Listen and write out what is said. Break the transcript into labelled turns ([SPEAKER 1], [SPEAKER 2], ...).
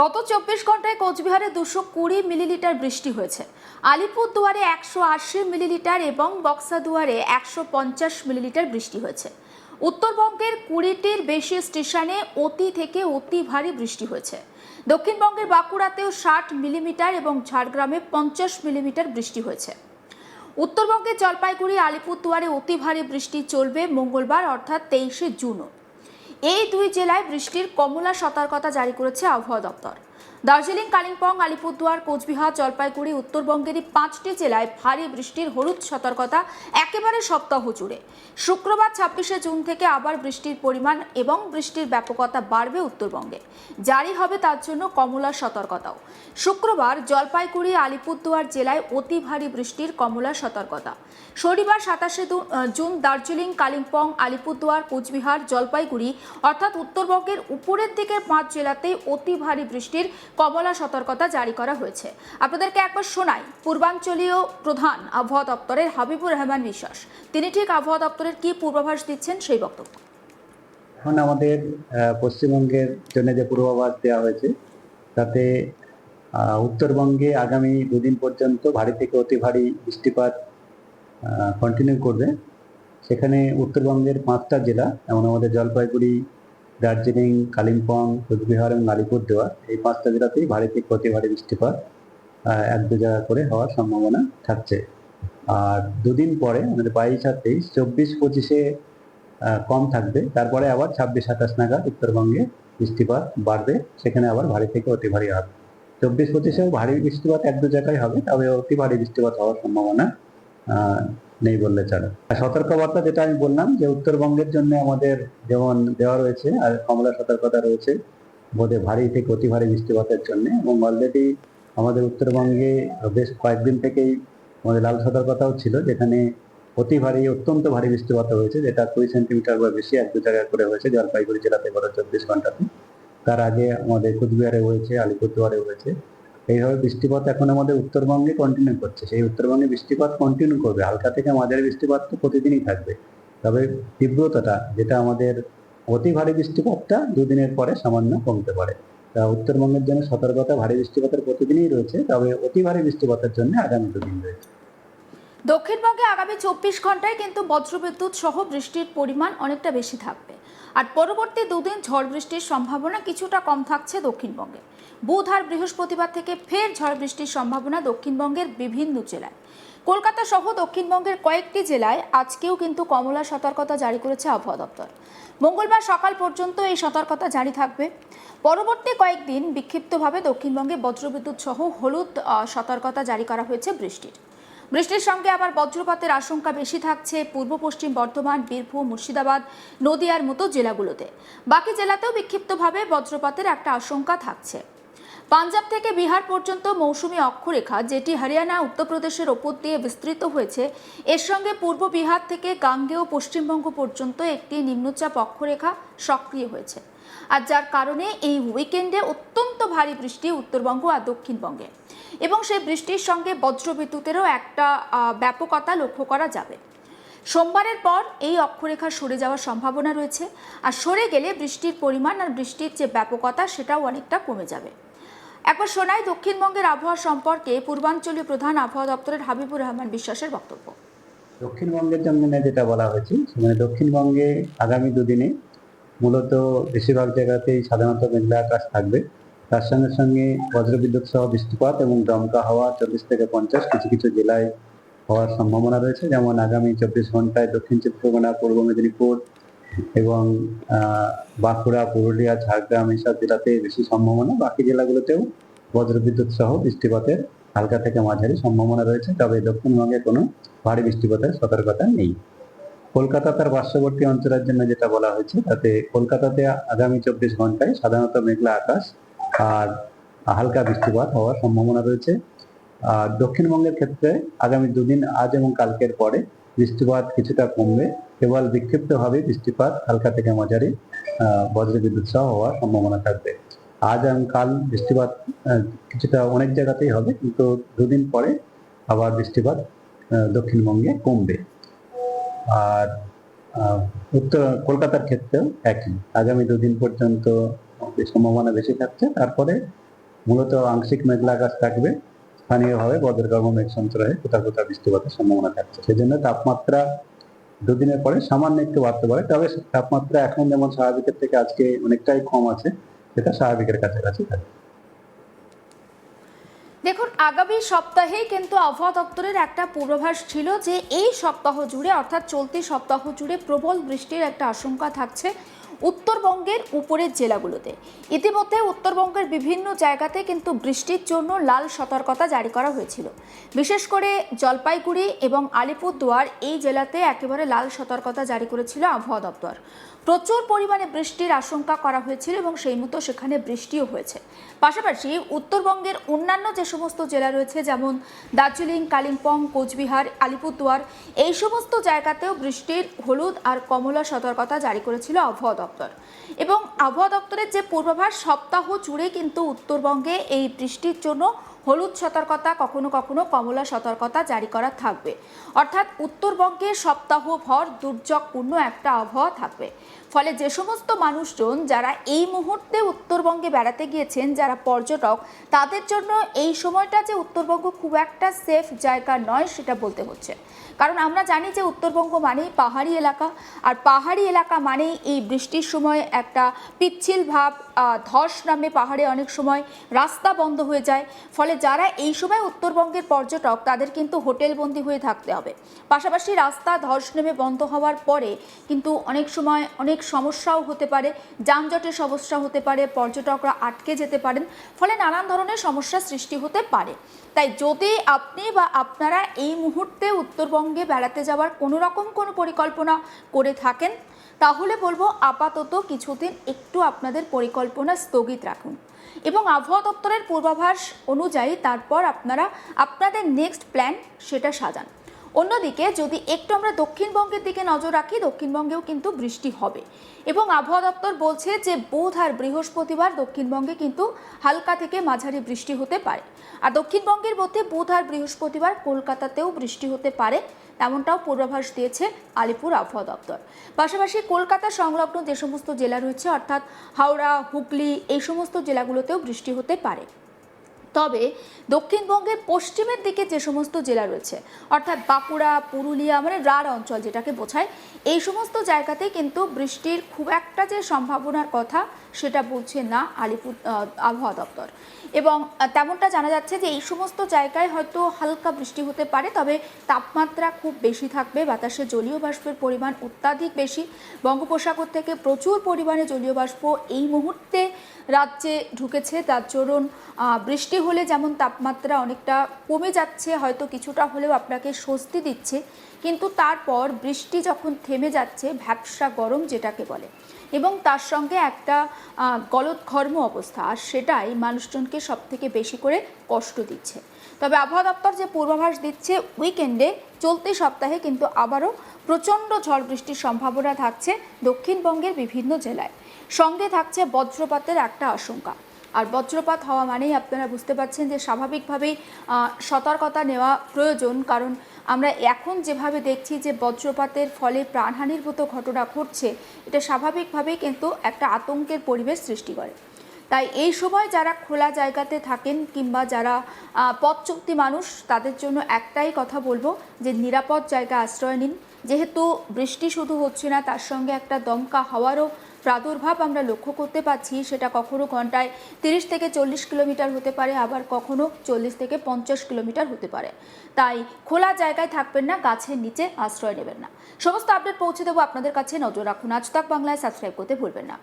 [SPEAKER 1] গত 24 ঘন্টায় কোচবিহারে 220 মিলিলিটার বৃষ্টি হয়েছে। আলিপুরদুয়ারে 180 মিলিলিটার এবং বক্সাদুয়ারে 150 মিলিলিটার বৃষ্টি হয়েছে। উত্তরবঙ্গের 20টির বেশি স্টেশনে অতি থেকে অতি ভারী বৃষ্টি হয়েছে। দক্ষিণবঙ্গের বাঁকুড়াতেও 60 মিলিমিটার এবং ঝাড়গ্রামে 50 মিলিমিটার বৃষ্টি হয়েছে। উত্তরবঙ্গের জলপাইগুড়ি আলিপুরদুয়ারে অতি ভারী বৃষ্টি চলবে মঙ্গলবার অর্থাৎ 23শে জুনও। এই দুই জেলায় বৃষ্টির কমলা সতর্কতা জারি করেছে আবহাওয়া দপ্তর। দার্জিলিং, কালিম্পং, আলিপুরদুয়ার, কোচবিহার, জলপাইগুড়ি উত্তরবঙ্গেরই 5টি জেলায় ভারী বৃষ্টির হলুদ সতর্কতা একেবারে সপ্তাহ জুড়ে। শুক্রবার 26শে জুন থেকে আবার বৃষ্টির পরিমাণ এবং বৃষ্টির ব্যাপকতা বাড়বে উত্তরবঙ্গে। জারি হবে তার জন্য কমলা সতর্কতাও। শুক্রবার জলপাইগুড়ি, আলিপুরদুয়ার জেলায় অতি ভারী বৃষ্টির কমলা সতর্কতা। শনিবার 27শে জুন দার্জিলিং, কালিম্পং, আলিপুরদুয়ার, কোচবিহার, জলপাইগুড়ি অর্থাৎ উত্তরবঙ্গের উপরের দিকের 5 জেলাতেই অতি ভারী বৃষ্টির কমলা সতর্কতা জারি করা হয়েছে। আপনাদেরকে একবার শোনাই পূর্বাঞ্চলীয় প্রধান আবহাওয়া দপ্তরের হাবিবুর রহমান বিশ্বাস। তিনি ঠিক আবহাওয়া দপ্তরের কি পূর্বাভাস দিচ্ছেন সেই বক্তব্য।
[SPEAKER 2] এখন আমাদের পশ্চিমবঙ্গের জন্য যে পূর্বাভাস দেওয়া হয়েছে তাতে উত্তরবঙ্গে আগামী দুদিন পর্যন্ত ভারী থেকে অতি ভারী বৃষ্টিপাত কন্টিনিউ করবে। সেখানে উত্তরবঙ্গের 5টা জেলা যেমন আমাদের জলপাইগুড়ি, দার্জিলিং, কালিম্পং, কোচবিহার এবং আলিপুরদুয়ার, এই 5টা জেলাতেই ভারী থেকে অতি ভারী বৃষ্টিপাত 1-2 জায়গা করে হওয়ার সম্ভাবনা থাকছে। আর দুদিন পরে আমাদের 22 আর 23, 24-25-এ কম থাকবে। তারপরে আবার 26-27 নাগাদ উত্তরবঙ্গে বৃষ্টিপাত বাড়বে, সেখানে আবার ভারী থেকে অতি ভারী হবে। 24-25-এও ভারী বৃষ্টিপাত 1-2 জায়গায় হবে, তবে অতি ভারী বৃষ্টিপাত হওয়ার সম্ভাবনা নেই বললে চলে। সতর্কবার্তা যেটা আমি বললাম যে উত্তরবঙ্গের জন্য আমাদের যেমন দেওয়া রয়েছে আর কমলা সতর্কতা রয়েছে বোধে ভারী থেকে অতি ভারী বৃষ্টিপাতের জন্য, এবং অলরেডি আমাদের উত্তরবঙ্গে বেশ কয়েকদিন থেকেই আমাদের লাল সতর্কতাও ছিল, যেখানে অতি ভারী অত্যন্ত ভারী বৃষ্টিপাত হয়েছে, যেটা 20 সেন্টিমিটার বা বেশি 1-2 জায়গায় করে হয়েছে জলপাইগুড়ি জেলাতে গত 24 ঘন্টাতে। তার আগে আমাদের কোচবিহারে হয়েছে, আলিপুরদুয়ারে হয়েছে। এইভাবে বৃষ্টিপাত এখন আমাদের উত্তরবঙ্গে কন্টিনিউ করছে। সেই উত্তরবঙ্গে বৃষ্টিপাত কন্টিনিউ করবে, হালকা থেকে মাঝারি বৃষ্টিপাত তো প্রতিদিনই থাকবে, তবে তীব্রতাটা যেটা আমাদের অতি ভারী বৃষ্টিপাতটা দুদিনের পরে সামান্য কমতে পারে। তা উত্তরবঙ্গের জন্য সতর্কতা ভারী বৃষ্টিপাতের প্রতিদিনই রয়েছে, তবে অতি ভারী বৃষ্টিপাতের জন্য আগামী 2 দিন রয়েছে।
[SPEAKER 1] দক্ষিণবঙ্গে আগামী 24 ঘন্টায় কিন্তু বজ্রবিদ্যুৎ সহ বৃষ্টির পরিমাণ অনেকটা বেশি থাকবে। আর পরবর্তী 2 দিন ঝড় বৃষ্টির সম্ভাবনা কিছুটা কম থাকছে দক্ষিণবঙ্গে। বুধ আর বৃহস্পতিবার থেকে ফের ঝড় বৃষ্টির সম্ভাবনা দক্ষিণবঙ্গের বিভিন্ন জেলায়। কলকাতা সহ দক্ষিণবঙ্গের কয়েকটি জেলায় আজকেও কিন্তু কমলা সতর্কতা জারি করেছে আবহাওয়া দপ্তর। মঙ্গলবার সকাল পর্যন্ত এই সতর্কতা জারি থাকবে। পরবর্তী কয়েকদিন বিক্ষিপ্তভাবে দক্ষিণবঙ্গে বজ্রবিদ্যুৎ সহ হলুদ সতর্কতা জারি করা হয়েছে বৃষ্টির সঙ্গে আবার বজ্রপাতের আশঙ্কা বেশি থাকছে পূর্ব পশ্চিম বর্ধমান, বীরভূম, মুর্শিদাবাদ, নদিয়ার মতো জেলাগুলোতে। বাকি জেলাতেও বিক্ষিপ্তভাবে বজ্রপাতের একটা আশঙ্কা থাকছে। পাঞ্জাব থেকে বিহার পর্যন্ত মৌসুমী অক্ষরেখা, যেটি হরিয়ানা, উত্তরপ্রদেশের ওপর দিয়ে বিস্তৃত হয়েছে, এর সঙ্গে পূর্ব বিহার থেকে গাঙ্গেয় পশ্চিমবঙ্গ পর্যন্ত একটি নিম্নচাপ অক্ষরেখা সক্রিয় হয়েছে। আর যার কারণে এই উইকেন্ডে অত্যন্ত ভারী বৃষ্টি উত্তরবঙ্গ আর দক্ষিণবঙ্গে, এবং সেই বৃষ্টির সঙ্গে বজ্রবিদ্যুতেরও একটা ব্যাপকতা লক্ষ্য করা যাবে। সোমবারের পর এই অক্ষরেখা সরে যাওয়ার সম্ভাবনা রয়েছে, আর সরে গেলে বৃষ্টির পরিমাণ আর বৃষ্টির যে ব্যাপকতা সেটাও অনেকটা কমে যাবে। একবার শোনাই দক্ষিণবঙ্গের আবহাওয়া সম্পর্কে পূর্বাঞ্চলীয় প্রধান আবহাওয়া দপ্তরের হাবিবুর রহমান বিশ্বাসের বক্তব্য।
[SPEAKER 2] দক্ষিণবঙ্গের জন্য যেটা বলা হয়েছে, মানে দক্ষিণবঙ্গে আগামী 2 দিনে মূলত বেশিরভাগ জায়গাতেই সাধারণত মেঘলা আকাশ থাকবে। তার সঙ্গে সঙ্গে বজ্রবিদ্যুৎ সহ বৃষ্টিপাত এবং দমকা হাওয়া 40 থেকে 50 কিছু কিছু জেলায় হওয়ার সম্ভাবনা রয়েছে। যেমন আগামী 24 ঘন্টায় দক্ষিণ চব্বিশ পরগনা, পূর্ব মেদিনীপুর এবং বাঁকুড়া, পুরুলিয়া, ঝাড়গ্রাম এইসব জেলাতে বেশি সম্ভাবনা। বাকি জেলাগুলোতেও বজ্রবিদ্যুৎ সহ বৃষ্টিপাতের হালকা থেকে মাঝারি সম্ভাবনা রয়েছে, তবে দক্ষিণবঙ্গে কোনো ভারী বৃষ্টিপাতের সতর্কতা নেই। কলকাতা তার পার্শ্ববর্তী অঞ্চলের জন্য যেটা বলা হয়েছে, তাতে কলকাতাতে আগামী 24 ঘন্টায় সাধারণত মেঘলা আকাশ আর হালকা বৃষ্টিপাত হওয়ার সম্ভাবনা রয়েছে। আর দক্ষিণবঙ্গের ক্ষেত্রে আগামী 2 দিন, আজ এবং কালকের পরে বৃষ্টিপাত কিছুটা কমবে, কেবল বিক্ষিপ্তভাবে বৃষ্টিপাত হালকা থেকে মাঝারি বজ্রবিদ্যুৎ সহ হওয়ার সম্ভাবনা থাকবে। আজ এবং কাল বৃষ্টিপাত কিছুটা অনেক জায়গাতেই হবে, কিন্তু 2 দিন পরে আবার বৃষ্টিপাত দক্ষিণবঙ্গে কমবে। আর উত্তর কলকাতার ক্ষেত্রেও একই, আগামী 2 দিন পর্যন্ত সম্ভাবনা বেশি থাকছে, তারপরে মূলত আংশিক মেঘলা আকাশ থাকবে, স্থানীয়ভাবে বজ্রগর্ভ মেঘ সঞ্চার হয়ে কোথাও কোথাও বৃষ্টিপাতের সম্ভাবনা থাকছে। সেজন্য তাপমাত্রা দুদিনের পরে সামান্য একটু বাড়তে পারে, তবে তাপমাত্রা এখন যেমন স্বাভাবিকের থেকে আজকে অনেকটাই কম আছে, সেটা স্বাভাবিকের কাছাকাছি থাকবে।
[SPEAKER 1] দেখুন, আগামী সপ্তাহে কিন্তু আবহাওয়া দপ্তরের একটা পূর্বাভাস ছিল যে এই সপ্তাহ জুড়ে অর্থাৎ চলতি সপ্তাহ জুড়ে প্রবল বৃষ্টির একটা আশঙ্কা থাকছে উত্তরবঙ্গের উপরের জেলাগুলোতে। ইতিমধ্যে উত্তরবঙ্গের বিভিন্ন জায়গাতে কিন্তু বৃষ্টির জন্য লাল সতর্কতা জারি করা হয়েছিল। বিশেষ করে জলপাইগুড়ি এবং আলিপুরদুয়ার এই জেলাতে একেবারে লাল সতর্কতা জারি করেছিল আবহাওয়া দপ্তর। প্রচুর পরিমাণে বৃষ্টির আশঙ্কা করা হয়েছিল এবং সেই মতো সেখানে বৃষ্টিও হয়েছে। পাশাপাশি উত্তরবঙ্গের অন্যান্য যে সমস্ত জেলা রয়েছে, যেমন দার্জিলিং, কালিম্পং, কোচবিহার, আলিপুরদুয়ার, এই সমস্ত জায়গাতেও বৃষ্টির হলুদ আর কমলা সতর্কতা জারি করেছিল আবহাওয়া দপ্তর। এবং আবহাওয়া দপ্তরের যে পূর্বাভাস, সপ্তাহ জুড়ে কিন্তু উত্তরবঙ্গে এই বৃষ্টির জন্য হলুদ সতর্কতা, কখনো কখনো কমলা সতর্কতা জারি করা থাকবে। অর্থাৎ উত্তরবঙ্গে সপ্তাহভর দুর্যোগপূর্ণ একটা আবহাওয়া থাকবে। ফলে যে সমস্ত মানুষজন যারা এই মুহূর্তে উত্তরবঙ্গে বেড়াতে গিয়েছেন, যারা পর্যটক, তাদের জন্য এই সময়টা যে উত্তরবঙ্গ খুব একটা সেফ জায়গা নয় সেটা বলতে হচ্ছে। কারণ আমরা জানি যে উত্তরবঙ্গ মানেই পাহাড়ি এলাকা, আর পাহাড়ি এলাকা মানেই এই বৃষ্টির সময় একটা পিচ্ছিল ভাব, ধস নামে পাহাড়ে, অনেক সময় রাস্তা বন্ধ হয়ে যায়। ফলে যারা এই সময় উত্তরবঙ্গের পর্যটক, তাদের কিন্তু হোটেলবন্দি হয়ে থাকতে হবে। পাশাপাশি রাস্তা ধস নেমে বন্ধ হওয়ার পরে কিন্তু অনেক সময় অনেক সমস্যাও হতে পারে, যানজটের সমস্যা হতে পারে, পর্যটকরা আটকে যেতে পারেন, ফলে নানান ধরনের সমস্যার সৃষ্টি হতে পারে। তাই যদি আপনি বা আপনারা এই মুহূর্তে উত্তরবঙ্গে বেড়াতে যাওয়ার কোনো রকম কোনো পরিকল্পনা করে থাকেন, তাহলে বলবো আপাতত কিছুদিন একটু আপনাদের পরিকল্পনা স্থগিত রাখুন এবং আবহাওয়া দপ্তরের পূর্বাভাস অনুযায়ী তারপর আপনারা আপনাদের নেক্সট প্ল্যান সেটা সাজান। অন্যদিকে যদি একটু আমরা দক্ষিণবঙ্গের দিকে নজর রাখি, দক্ষিণবঙ্গেও কিন্তু বৃষ্টি হবে এবং আবহাওয়া দপ্তর বলছে যে বুধ আর বৃহস্পতিবার দক্ষিণবঙ্গে কিন্তু হালকা থেকে মাঝারি বৃষ্টি হতে পারে। আর দক্ষিণবঙ্গের মধ্যে বুধ আর বৃহস্পতিবার কলকাতাতেও বৃষ্টি হতে পারে, তেমনটাও পূর্বাভাস দিয়েছে আলিপুর আবহাওয়া দপ্তর। পাশাপাশি কলকাতা সংলগ্ন যে সমস্ত জেলা রয়েছে, অর্থাৎ হাওড়া, হুগলি, এই সমস্ত জেলাগুলোতেও বৃষ্টি হতে পারে। তবে দক্ষিণবঙ্গের পশ্চিমের দিকে যে সমস্ত জেলা রয়েছে, অর্থাৎ বাঁকুড়া, পুরুলিয়া, মানে রাঢ় অঞ্চল যেটাকে বোঝায়, এই সমস্ত জায়গাতে কিন্তু বৃষ্টির খুব একটা যে সম্ভাবনার কথা সেটা বলছে না আলিপুর আবহাওয়া দপ্তর। এবং তেমনটা জানা যাচ্ছে যে এই সমস্ত জায়গায় হয়তো হালকা বৃষ্টি হতে পারে, তবে তাপমাত্রা খুব বেশি থাকবে, বাতাসে জলীয় বাষ্পের পরিমাণ অত্যাধিক বেশি। বঙ্গোপসাগর থেকে প্রচুর পরিমাণে জলীয় বাষ্প এই মুহূর্তে রাজ্যে ঢুকেছে, তার দরুন বৃষ্টি হলে যেমন তাপমাত্রা অনেকটা কমে যাচ্ছে, হয়তো কিছুটা হলেও আপনাকে স্বস্তি দিচ্ছে, কিন্তু তারপর বৃষ্টি যখন থেমে যাচ্ছে, ভ্যাপসা গরম যেটাকে বলে, এবং তার সঙ্গে একটা গলদঘর্ম অবস্থা, আর সেটাই মানুষজনকে সব থেকে বেশি করে কষ্ট দিচ্ছে। তবে আবহাওয়া দপ্তর যে পূর্বাভাস দিচ্ছে, উইকেন্ডে চলতি সপ্তাহে কিন্তু আবারও প্রচণ্ড ঝড় বৃষ্টির সম্ভাবনা থাকছে দক্ষিণবঙ্গের বিভিন্ন জেলায়। সঙ্গে থাকছে বজ্রপাতের একটা আশঙ্কা। আর বজ্রপাত হওয়া মানেই আপনারা বুঝতে পারছেন যে স্বাভাবিকভাবেই সতর্কতা নেওয়া প্রয়োজন, কারণ আমরা এখন যেভাবে দেখছি যে বজ্রপাতের ফলে প্রাণহানির মতো ঘটনা ঘটছে, এটা স্বাভাবিকভাবেই কিন্তু একটা আতঙ্কের পরিবেশ সৃষ্টি করে। তাই এই সময় যারা খোলা জায়গাতে থাকেন কিংবা যারা পথচলতি মানুষ, তাদের জন্য একটাই কথা বলবো যে নিরাপদ জায়গা আশ্রয় নিন। যেহেতু বৃষ্টি শুধু হচ্ছে না, তার সঙ্গে একটা দমকা হাওয়ারও প্রাদুর্ভাব আমরা লক্ষ্য করতে পাচ্ছি। সেটা কখনো ঘন্টায় 30 থেকে 40 কিলোমিটার হতে পারে, আবার কখনো 40 থেকে 50 কিলোমিটার হতে পারে। তাই খোলা জায়গায় থাকবেন না, গাছের নিচে আশ্রয় নেবেন না। সমস্ত আপডেট পৌঁছে দেবো আপনাদের কাছে, নজর রাখুন। আজ তাক বাংলায় সাবস্ক্রাইব করতে ভুলবেন না।